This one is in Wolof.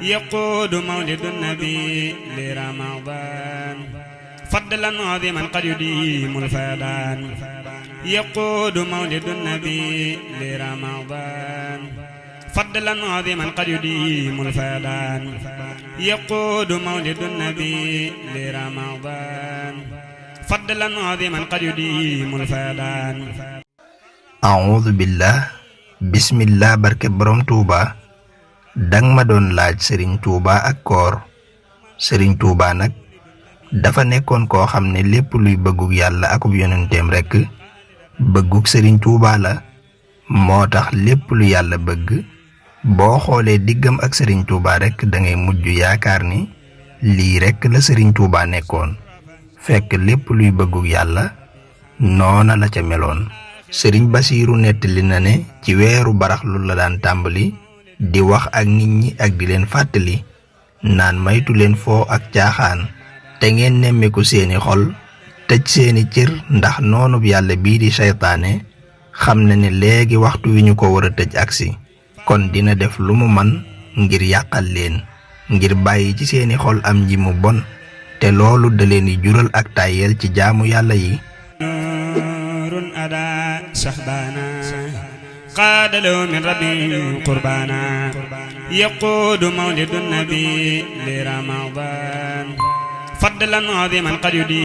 يقود مولد النبي لرمضان فضلا عظيما قد يديم الفيضان يقود مولد النبي لرمضان فضلا عظيما قد يديم الفيضان يقود مولد النبي لرمضان فضلا عظيما قد يديم الفيضان أعوذ بالله بسم الله barke borom Touba dang ma doon laaj Serigne Touba ak koor Serigne Touba nag dafa nekkoon koo xam ne lépp luy bëggug yàlla akub yonenteem rekk bëggug Serigne Touba la moo tax lépp lu yàlla bëgg boo xoolee diggam ak Serigne Touba rekk dangay mujj yaakaar ni lii rekk la Serigne Touba nekkoon fekk lépp luy bëggug yàlla noona la ca meloon. Serigne Basiiru nettali na ne ci weeru baraxlu la daan tàmbali di wax ak nit ñi ak di leen fàttali naan maytu leen foo ak caaxaan te ngeen nemmeeku seeni xol tëj seeni cër ndax noonub yàlla bii di seytaane xam na ne léegi waxtu wi ñu ko war a tëj agsi kon dina def lu mu man ngir yàqal leen ngir bàyyi ci seeni xol am nji mu bon te loolu da leen di jural ak tàyyeel ci jaamu yàlla yi. قاد له من ربي قربانا يقود مولد النبي لرمضان فضلا عظيما قد يدين